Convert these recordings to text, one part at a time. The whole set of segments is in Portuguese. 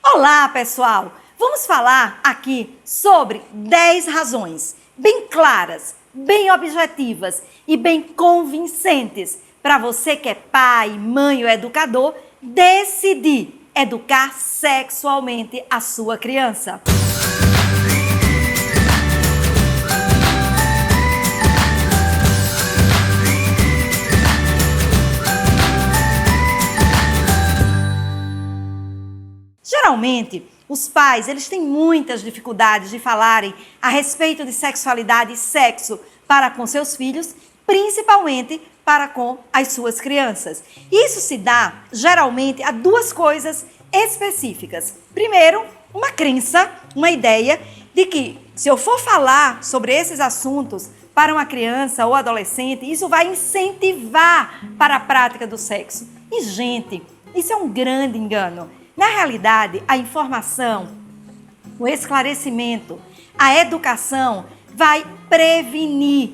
Olá, pessoal! Vamos falar aqui sobre 10 razões bem claras, bem objetivas e bem convincentes para você que é pai, mãe ou educador decidir educar sexualmente a sua criança. Geralmente, os pais, eles têm muitas dificuldades de falarem a respeito de sexualidade e sexo para com seus filhos, principalmente para com as suas crianças. Isso se dá, geralmente, a duas coisas específicas. Primeiro, uma crença, uma ideia de que se eu for falar sobre esses assuntos para uma criança ou adolescente, isso vai incentivar para a prática do sexo. E, gente, isso é um grande engano. Na realidade, a informação, o esclarecimento, a educação vai prevenir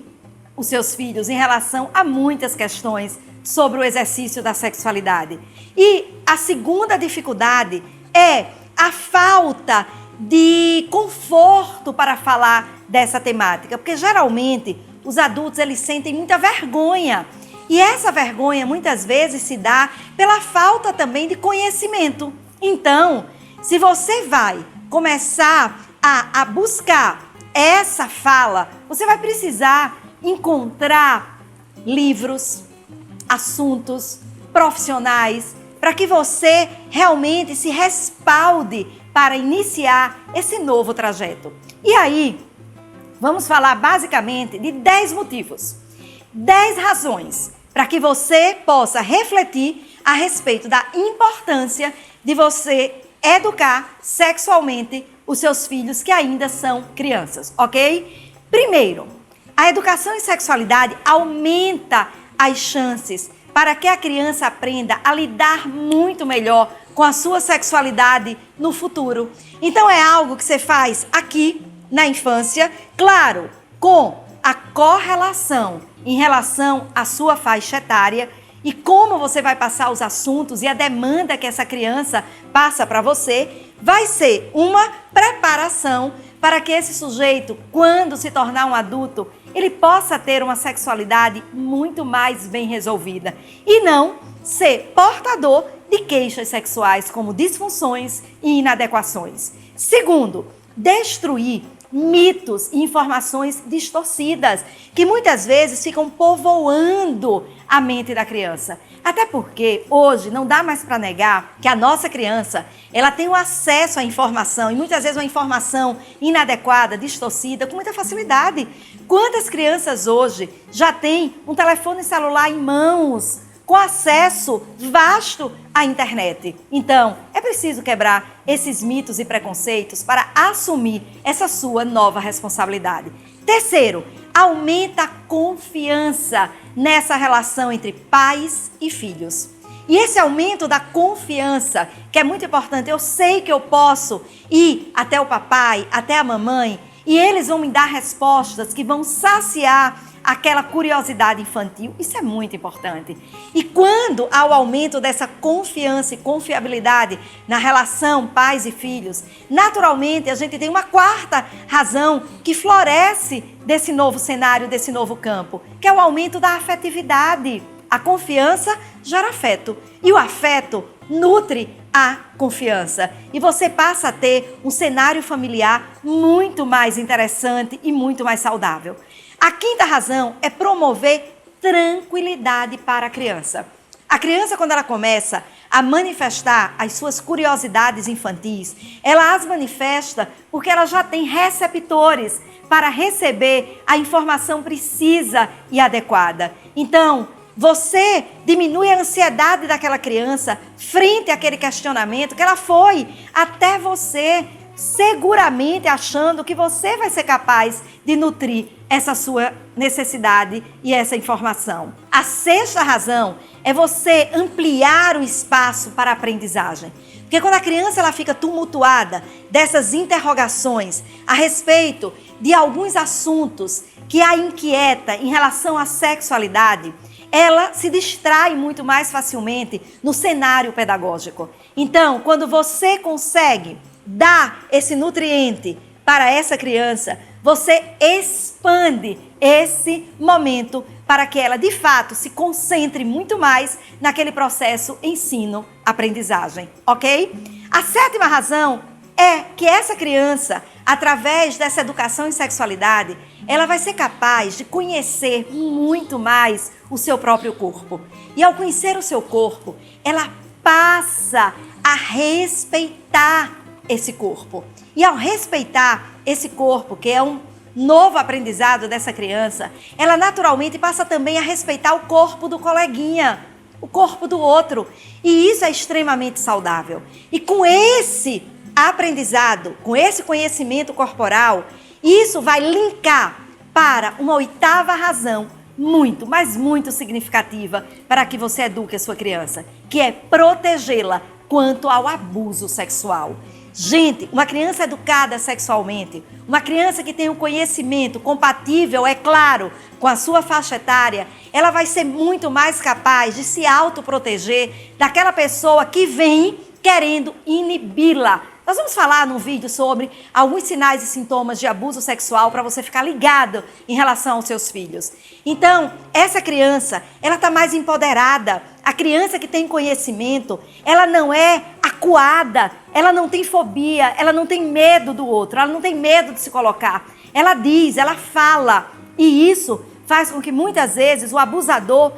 os seus filhos em relação a muitas questões sobre o exercício da sexualidade. E a segunda dificuldade é a falta de conforto para falar dessa temática, porque geralmente os adultos eles sentem muita vergonha. E essa vergonha muitas vezes se dá pela falta também de conhecimento. Então, se você vai começar a buscar essa fala, você vai precisar encontrar livros, assuntos, profissionais, para que você realmente se respalde para iniciar esse novo trajeto. E aí, vamos falar basicamente de 10 motivos, 10 razões para que você possa refletir a respeito da importância de você educar sexualmente os seus filhos que ainda são crianças, ok? Primeiro, a educação em sexualidade aumenta as chances para que a criança aprenda a lidar muito melhor com a sua sexualidade no futuro. Então é algo que você faz aqui na infância, claro, com a correlação em relação à sua faixa etária e como você vai passar os assuntos e a demanda que essa criança passa para você, vai ser uma preparação para que esse sujeito, quando se tornar um adulto, ele possa ter uma sexualidade muito mais bem resolvida e não ser portador de queixas sexuais como disfunções e inadequações. Segundo, destruir mitos e informações distorcidas que muitas vezes ficam povoando a mente da criança. Até porque hoje não dá mais para negar que a nossa criança, ela tem o acesso à informação e muitas vezes uma informação inadequada, distorcida, com muita facilidade. Quantas crianças hoje já têm um telefone celular em mãos, com acesso vasto à internet? Então, é preciso quebrar esses mitos e preconceitos para assumir essa sua nova responsabilidade. Terceiro, aumenta a confiança nessa relação entre pais e filhos. E esse aumento da confiança, que é muito importante, eu sei que eu posso ir até o papai, até a mamãe, e eles vão me dar respostas que vão saciar aquela curiosidade infantil. Isso é muito importante. E quando há o aumento dessa confiança e confiabilidade na relação pais e filhos, naturalmente a gente tem uma quarta razão que floresce desse novo cenário, desse novo campo, que é o aumento da afetividade. A confiança gera afeto e o afeto nutre a confiança. E você passa a ter um cenário familiar muito mais interessante e muito mais saudável. A quinta razão é promover tranquilidade para a criança. A criança, quando ela começa a manifestar as suas curiosidades infantis, ela as manifesta porque ela já tem receptores para receber a informação precisa e adequada. Então, você diminui a ansiedade daquela criança frente àquele questionamento que ela foi até você, seguramente achando que você vai ser capaz de nutrir essa sua necessidade e essa informação. A sexta razão é você ampliar o espaço para a aprendizagem. Porque quando a criança ela fica tumultuada dessas interrogações a respeito de alguns assuntos que a inquieta em relação à sexualidade, ela se distrai muito mais facilmente no cenário pedagógico. Então, quando você consegue dar esse nutriente para essa criança, você expande esse momento para que ela, de fato, se concentre muito mais naquele processo ensino-aprendizagem, ok? A sétima razão é que essa criança, através dessa educação em sexualidade, ela vai ser capaz de conhecer muito mais o seu próprio corpo. E ao conhecer o seu corpo, ela passa a respeitar esse corpo. E ao respeitar esse corpo, que é um novo aprendizado dessa criança, ela naturalmente passa também a respeitar o corpo do coleguinha, o corpo do outro. E isso é extremamente saudável. E com esse aprendizado, com esse conhecimento corporal, isso vai linkar para uma oitava razão muito, mas muito significativa para que você eduque a sua criança, que é protegê-la quanto ao abuso sexual. Gente, uma criança educada sexualmente, uma criança que tem um conhecimento compatível, é claro, com a sua faixa etária, ela vai ser muito mais capaz de se autoproteger daquela pessoa que vem querendo inibi-la. Nós vamos falar num vídeo sobre alguns sinais e sintomas de abuso sexual para você ficar ligado em relação aos seus filhos. Então, essa criança, ela está mais empoderada. A criança que tem conhecimento, ela não é acuada, ela não tem fobia, ela não tem medo do outro, ela não tem medo de se colocar. Ela diz, ela fala. E isso faz com que muitas vezes o abusador,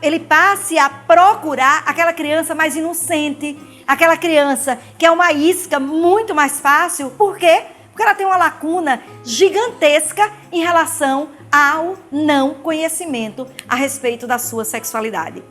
ele passe a procurar aquela criança mais inocente, aquela criança que é uma isca muito mais fácil. Por quê? Porque ela tem uma lacuna gigantesca em relação ao não conhecimento a respeito da sua sexualidade.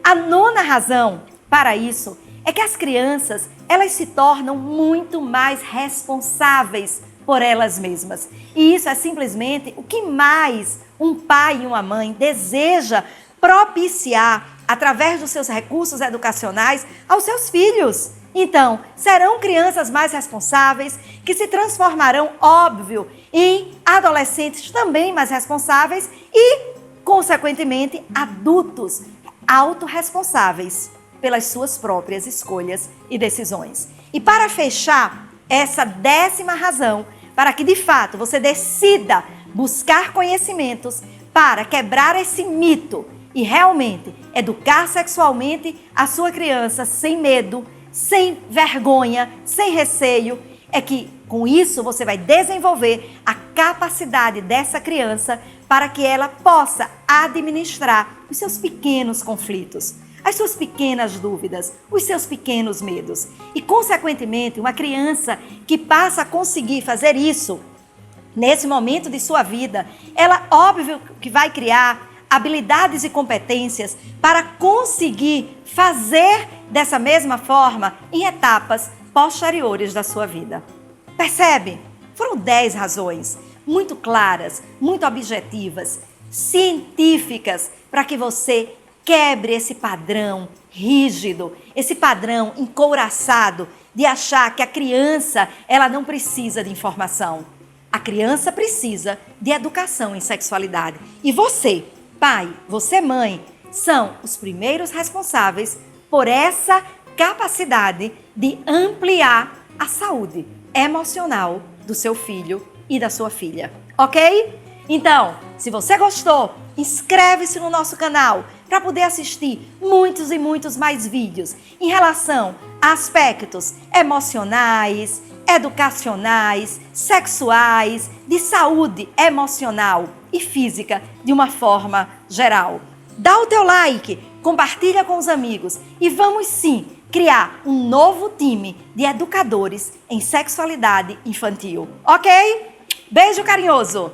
A nona razão para isso é que as crianças, elas se tornam muito mais responsáveis por elas mesmas. E isso é simplesmente o que mais um pai e uma mãe deseja propiciar através dos seus recursos educacionais aos seus filhos. Então, serão crianças mais responsáveis, que se transformarão, óbvio, em adolescentes também mais responsáveis e, consequentemente, adultos autorresponsáveis pelas suas próprias escolhas e decisões. E para fechar essa 10ª razão, para que de fato você decida buscar conhecimentos para quebrar esse mito e realmente educar sexualmente a sua criança sem medo, sem vergonha, sem receio, é que com isso você vai desenvolver a capacidade dessa criança para que ela possa administrar os seus pequenos conflitos, as suas pequenas dúvidas, os seus pequenos medos. E, consequentemente, uma criança que passa a conseguir fazer isso nesse momento de sua vida, ela, óbvio, que vai criar habilidades e competências para conseguir fazer dessa mesma forma em etapas posteriores da sua vida. Percebe? Foram 10 razões muito claras, muito objetivas, científicas, para que você quebre esse padrão rígido, esse padrão encouraçado de achar que a criança, ela não precisa de informação. A criança precisa de educação em sexualidade. E você, pai, você, mãe, são os primeiros responsáveis por essa capacidade de ampliar a saúde emocional do seu filho e da sua filha, ok? Então, se você gostou, inscreve-se no nosso canal para poder assistir muitos e muitos mais vídeos em relação a aspectos emocionais, educacionais, sexuais, de saúde emocional e física de uma forma geral. Dá o teu like, compartilha com os amigos e vamos sim criar um novo time de educadores em sexualidade infantil, ok? Beijo carinhoso!